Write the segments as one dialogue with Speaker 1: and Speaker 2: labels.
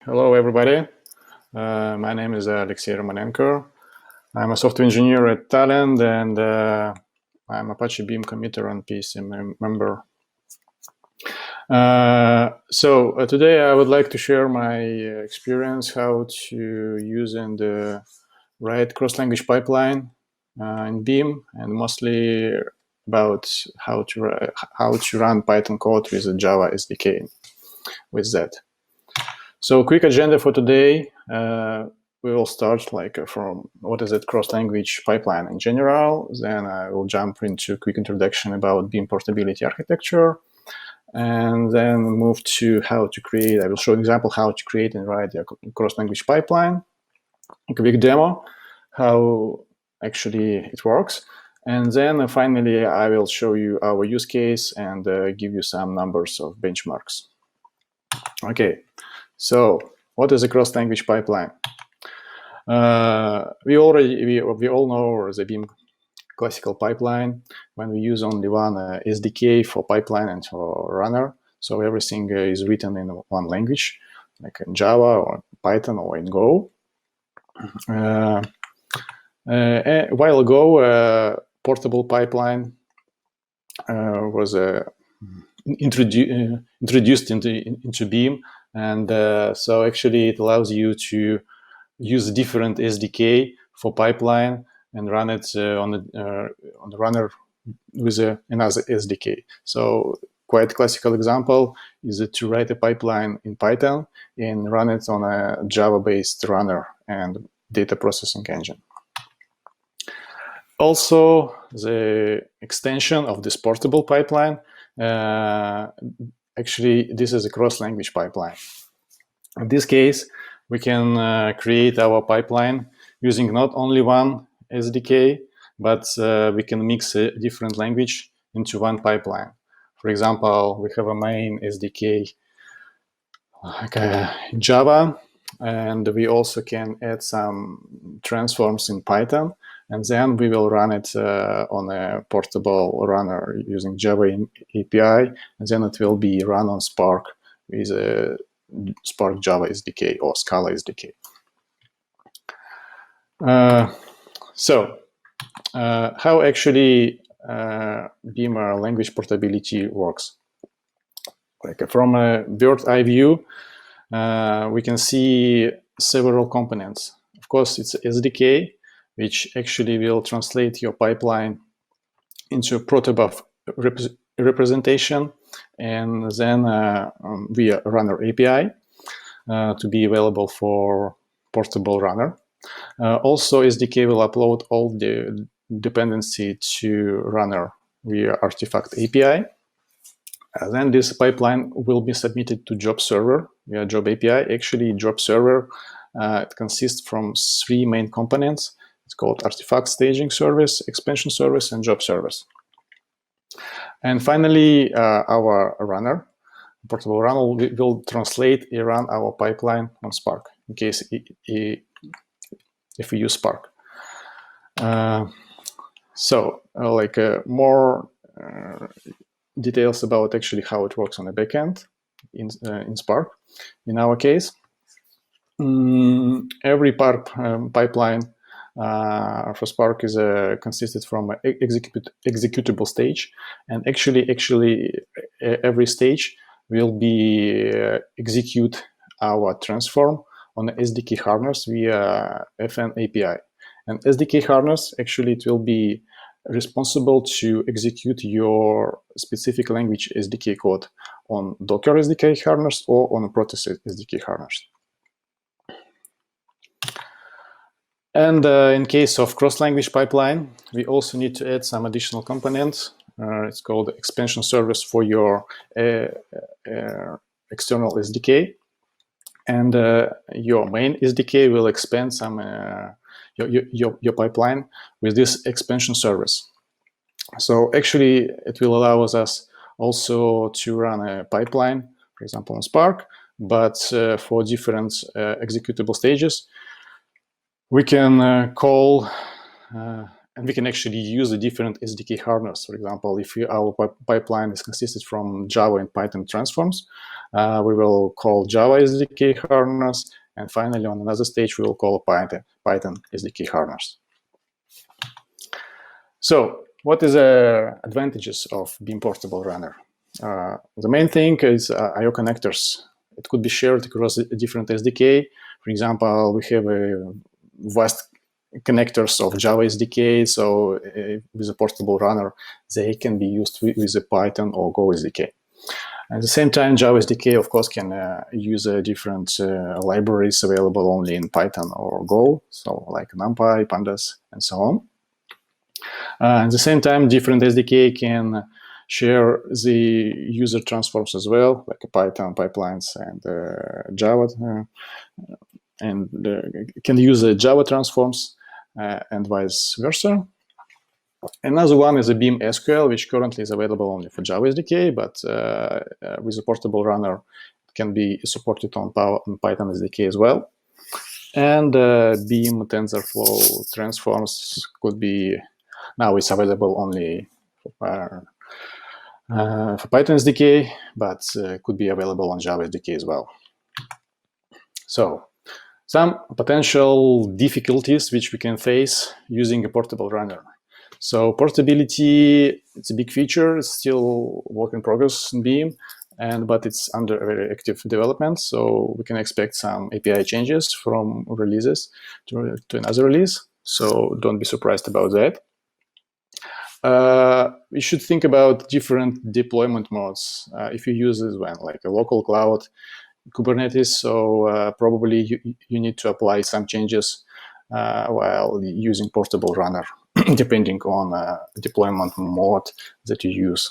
Speaker 1: Hello, everybody. My name is Alexey Romanenko. I'm a software engineer at Talend, and I'm Apache Beam committer and PoC member. So today I would like to share my experience how to use and write cross-language pipeline in Beam, and mostly about how to run Python code with a Java SDK with that. So quick agenda for today. We will start from what is it cross-language pipeline in general. Then I will jump into a quick introduction about Beam portability architecture, and then move to how to create. I will show an example how to create and write a cross-language pipeline, a quick demo, how actually it works. And then finally, I will show you our use case and give you some numbers of benchmarks. Okay. So, what is a cross-language pipeline? We all know the Beam classical pipeline when we use only one SDK for pipeline and for runner. So everything is written in one language, like in Java or Python or in Go. A while ago, portable pipeline was introduced into Beam. And so actually it allows you to use different SDK for pipeline and run it on the runner with another SDK. So quite classical example is to write a pipeline in Python and run it on a Java-based runner and data processing engine. Also, the extension of this portable pipeline, actually, this is a cross-language pipeline. In this case, we can create our pipeline using not only one SDK, but we can mix a different language into one pipeline. For example, we have a main SDK like Java, and we also can add some transforms in Python, and then we will run it on a portable runner using Java API, and then it will be run on Spark with a Spark Java SDK or Scala SDK. How actually Beam language portability works? Like from a bird's eye view, we can see several components. Of course, it's SDK, which actually will translate your pipeline into a protobuf representation, and then via runner API to be available for portable runner. Also, SDK will upload all the dependency to runner via artifact API. Then this pipeline will be submitted to job server via job API. Actually, job server it consists from three main components. It's called artifact staging service, expansion service, and job service. And finally, our runner, portable runner, will translate and run our pipeline on Spark in case if we use Spark. More details about actually how it works on the backend in Spark. In our case, every pipeline for Spark is consisted from an executable stage, and actually every stage will be execute our transform on the SDK harness via FN API. And SDK harness actually it will be responsible to execute your specific language SDK code on Docker SDK harness or on a Protus SDK harness. And in case of cross-language pipeline, we also need to add some additional components. It's called expansion service for your external SDK. And your main SDK will expand some your pipeline with this expansion service. So actually, it will allow us also to run a pipeline, for example, on Spark, but for different executable stages, we can call and we can actually use a different SDK harness. For example, if our pipeline is consisted from Java and Python transforms, We will call Java SDK harness, and finally on another stage we will call Python SDK harness. So what is the advantages of Beam Portable Runner? The main thing is I/O connectors. It could be shared across different SDK. For example, we have a vast connectors of Java SDK, so with a portable runner, they can be used with a Python or Go SDK. At the same time, Java SDK, of course, can use different libraries available only in Python or Go, so like NumPy, Pandas, and so on. At the same time, different SDK can share the user transforms as well, like Python pipelines and Java, and can use Java transforms and vice versa. Another one is a Beam SQL, which currently is available only for Java SDK, but with a portable runner, it can be supported on Python SDK as well. And Beam TensorFlow transforms could be, now it's available only for Python SDK, but could be available on Java SDK as well. So some potential difficulties which we can face using a portable runner. So portability, it's a big feature. It's still work in progress in Beam, but it's under very active development. So we can expect some API changes from releases to another release. So don't be surprised about that. We should think about different deployment modes. If you use this one, like a local cloud, Kubernetes, so probably you need to apply some changes while using portable runner, depending on deployment mode that you use.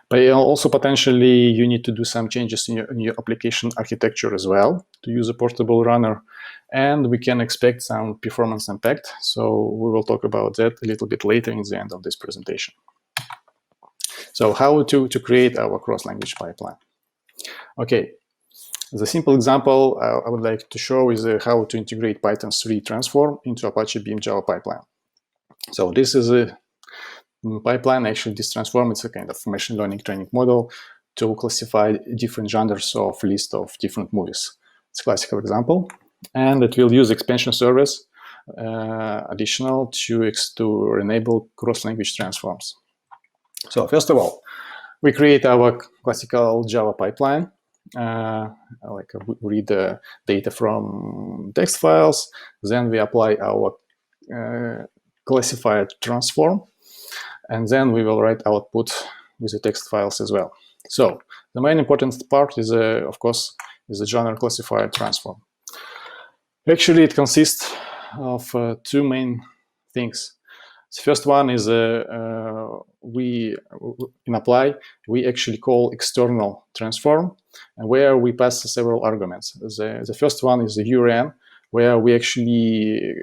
Speaker 1: But also potentially you need to do some changes in your application architecture as well to use a portable runner, and we can expect some performance impact. So we will talk about that a little bit later in the end of this presentation. So how to create our cross-language pipeline? Okay. The simple example I would like to show is how to integrate Python 3 transform into Apache Beam Java pipeline. So this is a pipeline. Actually, this transform is a kind of machine learning training model to classify different genres of list of different movies. It's a classical example, and it will use expansion service additional to enable cross-language transforms. So first of all, we create our classical Java pipeline. Like we read the data from text files, then we apply our classified transform, and then we will write output with the text files as well. So the main important part is, of course, is the genre classified transform. Actually, it consists of two main things. The first one is in apply, we actually call external transform, where we pass several arguments. The first one is the URN, where we actually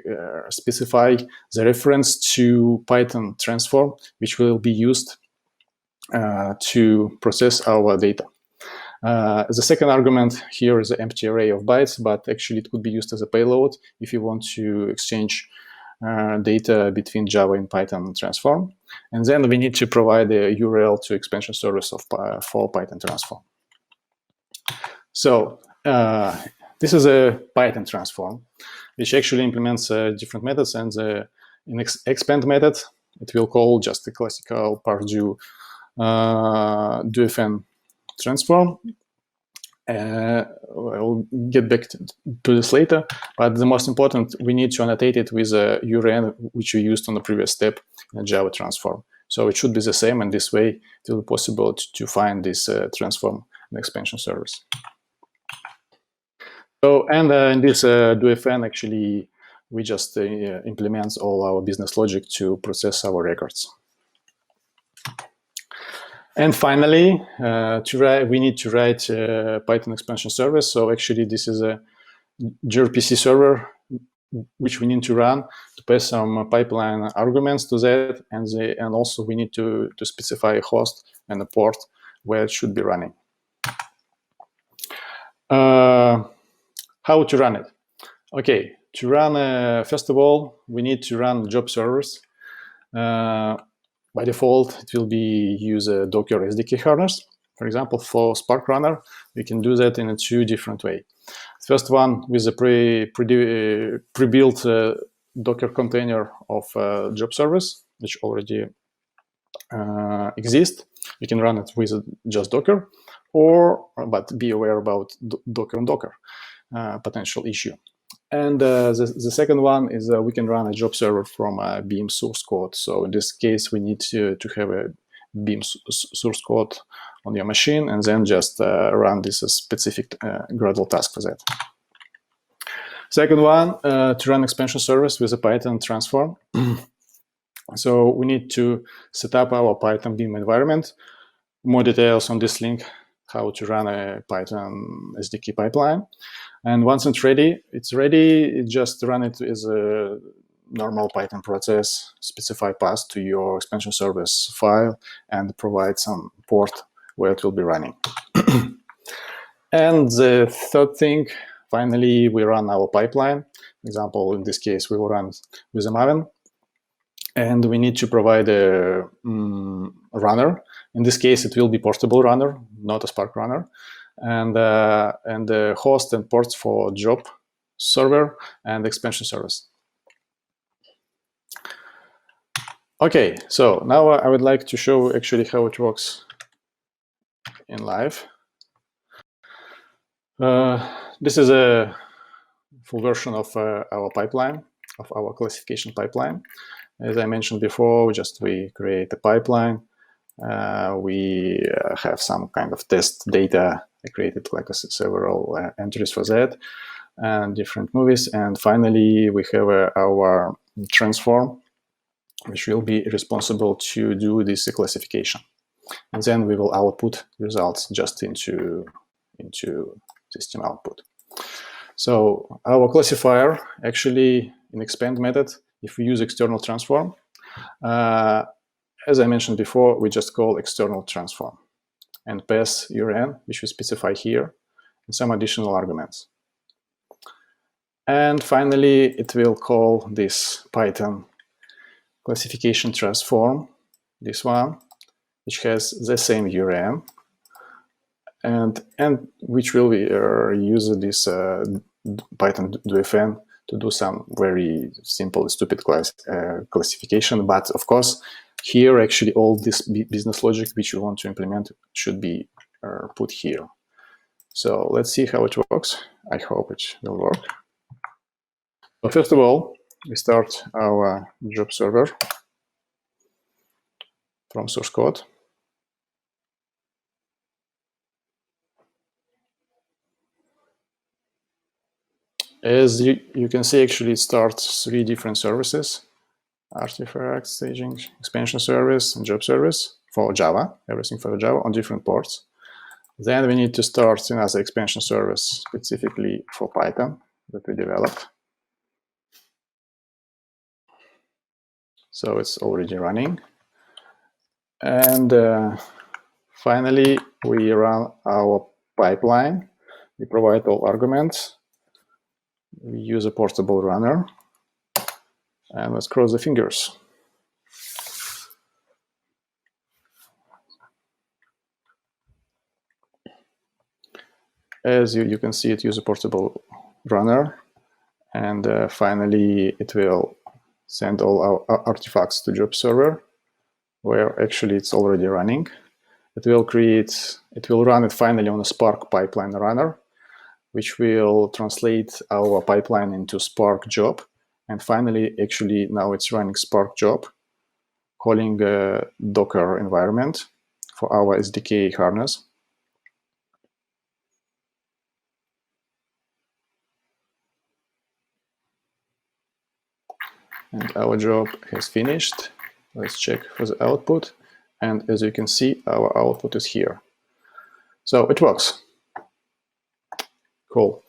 Speaker 1: specify the reference to Python transform, which will be used to process our data. The second argument here is an empty array of bytes, but actually it could be used as a payload if you want to exchange data between Java and Python transform. And then we need to provide a URL to expansion service for Python transform. So this is a Python transform, which actually implements different methods, and in expand method, it will call just the classical pardo doFn transform. We'll get back to this later, but the most important, we need to annotate it with a URN which we used on the previous step in a Java transform. So it should be the same, and this way it will be possible to find this transform in expansion service. So, and in this doFn, actually, we just implement all our business logic to process our records. And finally, we need to write Python expansion service. So actually, this is a gRPC server which we need to run to pass some pipeline arguments to that, and also we need to specify a host and a port where it should be running. How to run it? Okay, to run, first of all, we need to run job servers. By default, it will be use a Docker SDK harness. For example, for Spark Runner, we can do that in a two different ways. First one with a pre-built Docker container of job service, which already exists. You can run it with just Docker, but be aware about Docker and Docker potential issue. And the second one is we can run a job server from a Beam source code. So in this case, we need to have a Beam source code on your machine, and then just run this specific Gradle task for that. Second one, to run expansion service with a Python transform. So we need to set up our Python Beam environment. More details on this link, how to run a Python SDK pipeline. And once it's ready, just run it as a normal Python process, specify path to your expansion service file, and provide some port where it will be running. And the third thing, finally, we run our pipeline. For example, in this case, we will run with a Maven. And we need to provide a runner. In this case, it will be portable runner, not a Spark runner. And the host and ports for job server and expansion service. Okay, so now I would like to show actually how it works in live. This is a full version of our pipeline, of our classification pipeline. As I mentioned before, we create a pipeline. We have some kind of test data. I created like several entries for that and different movies. And finally, we have our transform, which will be responsible to do this classification. And then we will output results just into system output. So our classifier actually in expand method, if we use external transform, as I mentioned before, we just call external transform and pass URN, which we specify here, and some additional arguments. And finally, it will call this Python classification transform, this one, which has the same URN, and which will use this Python doFn to do some very simple, stupid classification. But of course, here actually all this business logic which you want to implement should be put here. So let's see how it works. I hope it will work. So first of all, we start our job server from source code. As you can see, actually it starts 3 different services: artifact, staging, expansion service, and job service for Java, everything for Java on different ports. Then we need to start another expansion service specifically for Python that we developed. So it's already running. And finally, we run our pipeline. We provide all arguments. We use a portable runner. And let's cross the fingers. As you can see, it uses a portable runner. And finally, it will send all our artifacts to job server, where actually it's already running. It will run it finally on a Spark pipeline runner, which will translate our pipeline into Spark job. And finally, actually now it's running Spark job, calling a Docker environment for our SDK harness. And our job has finished. Let's check for the output. And as you can see, our output is here. So it works. Cool.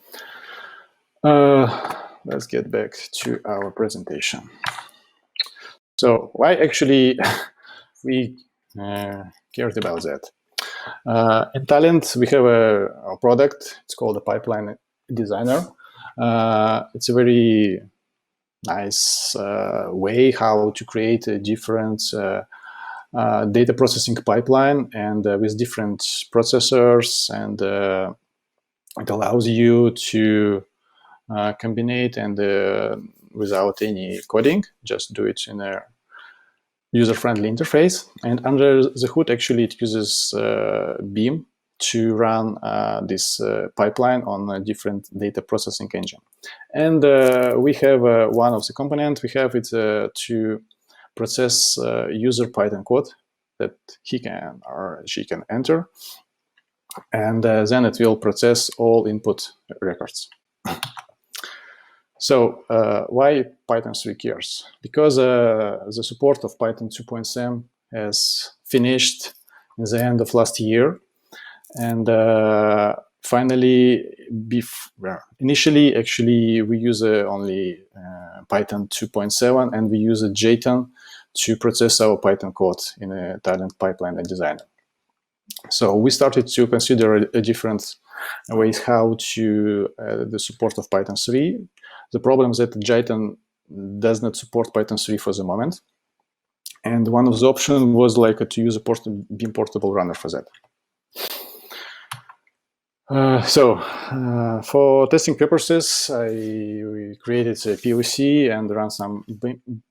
Speaker 1: Let's get back to our presentation. So why actually we cared about that? In Talend, we have a product. It's called the Pipeline Designer. It's a very nice way how to create a different data processing pipeline, and with different processors, and it allows you to combine and without any coding, just do it in a user-friendly interface. And under the hood, actually, it uses Beam to run this pipeline on a different data processing engine. And we have one of the components we have it to process user Python code that he can or she can enter, and then it will process all input records. So why Python 3 cares? Because the support of Python 2.7 has finished in the end of last year, and finally, initially, actually, we use only Python 2.7, and we use a JSON to process our Python code in a Talend pipeline and designer. So we started to consider a different ways how to the support of Python 3. The problem is that JSON does not support Python 3 for the moment. And one of the options was like to use a Beam portable runner for that. For testing purposes, I created a PoC and ran some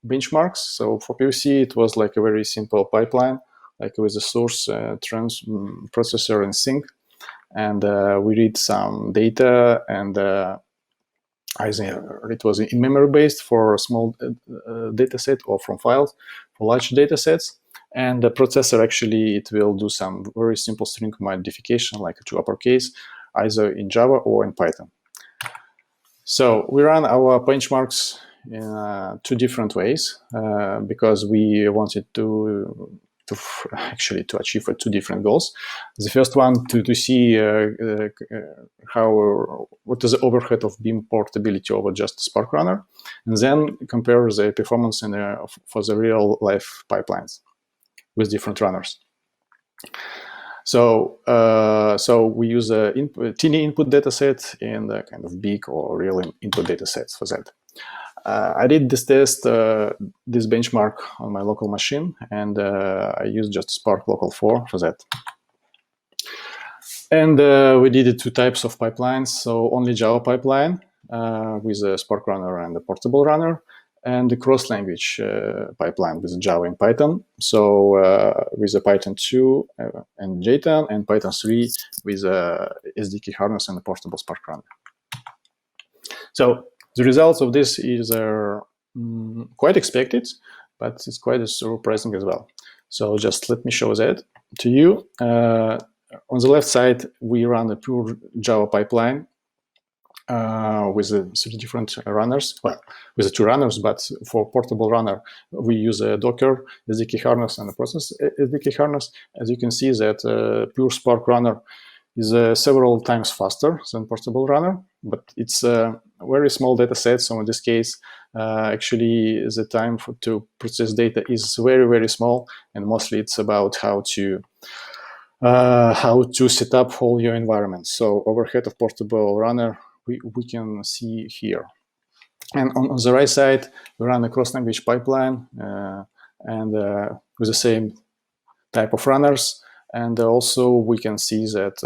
Speaker 1: benchmarks. So for PoC, it was like a very simple pipeline, like with a source, processor, and sink. And we read some data, and either it was in memory based for a small data set or from files for large data sets. And the processor actually, it will do some very simple string modification, like to uppercase, either in Java or in Python. So we run our benchmarks in 2 different ways because we wanted to achieve 2 different goals. The first one to see what is the overhead of Beam portability over just Spark runner, and then compare the performance for the real life pipelines with different runners. So we use a teeny input data set and a kind of big or real input data sets for that. I did this test, this benchmark on my local machine, and I used just Spark Local 4 for that. And we did 2 types of pipelines. So only Java pipeline with a Spark runner and a portable runner, and the cross-language pipeline with Java and Python. So with a Python 2 and JSON, and Python 3 with a SDK harness and a portable Spark runner. So the results of this is quite expected, but it's quite surprising as well. So just let me show that to you. On the left side, we run a pure Java pipeline with 3 different runners. Well, with the 2 runners, but for portable runner, we use a Docker SDK harness and a process SDK harness. As you can see, that pure Spark runner is several times faster than portable runner, but it's a very small data set. So in this case, actually, the time to process data is very, very small, and mostly it's about how to set up all your environment. So overhead of portable runner, we can see here. And on the right side, we run a cross-language pipeline and with the same type of runners. And also we can see that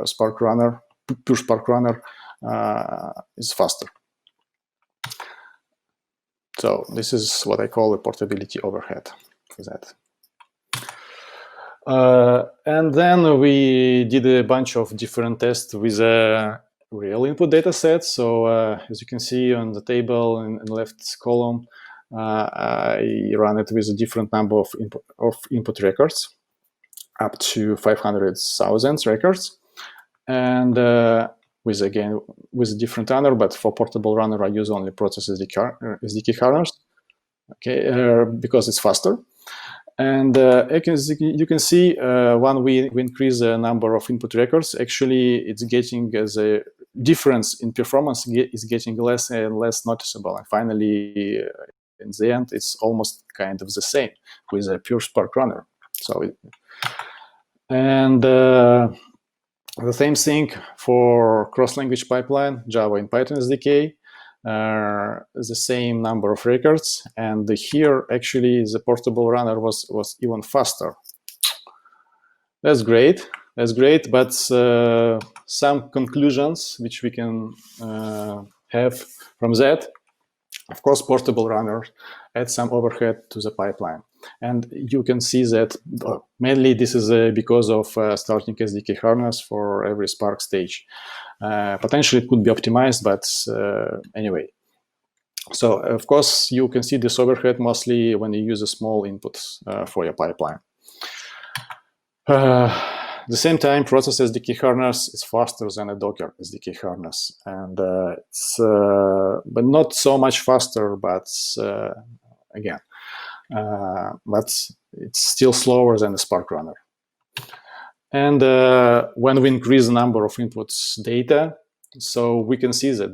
Speaker 1: Spark runner, pure Spark runner, is faster. So this is what I call a portability overhead for that. And then we did a bunch of different tests with a real input data set. So as you can see on the table in the left column, I ran it with a different number of input records, up to 500,000 records, and with a different runner. But for portable runner, I use only process SDK harness, okay, because it's faster. And you can see when we increase the number of input records, actually it's getting as a difference in performance is getting less and less noticeable. And finally, in the end, it's almost kind of the same with a pure Spark runner. So, the same thing for cross-language pipeline, Java and Python SDK. the same number of records, and here actually the portable runner was even faster. That's great. That's great, but some conclusions which we can have from that. Of course, portable runner adds some overhead to the pipeline. And you can see that mainly this is because of starting SDK harness for every Spark stage. Potentially it could be optimized, but anyway. So, of course, you can see this overhead mostly when you use a small input for your pipeline. At the same time, process SDK harness is faster than a Docker SDK harness, and it's but not so much faster. But again, but it's still slower than the Spark runner. And when we increase the number of inputs data, so we can see that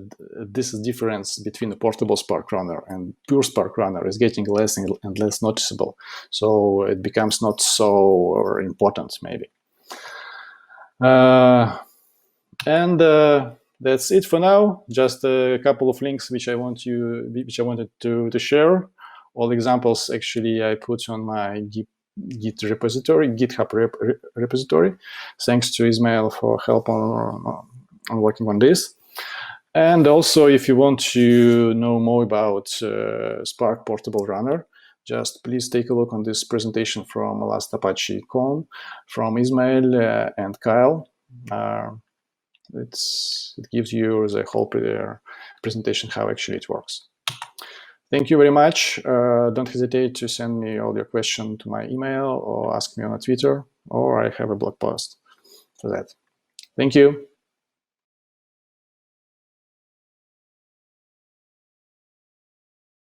Speaker 1: this difference between the portable Spark runner and pure Spark runner is getting less and less noticeable. So it becomes not so important, maybe. And that's it for now. Just a couple of links which I wanted to share. All examples actually I put on my Git repository, GitHub repository. Thanks to Ismail for help on working on this. And also, if you want to know more about Spark Portable Runner, just please take a look on this presentation from last Apache Con from Ismail and Kyle. It gives you the whole presentation how actually it works. Thank you very much. Don't hesitate to send me all your questions to my email or ask me on Twitter, or I have a blog post for that. Thank you.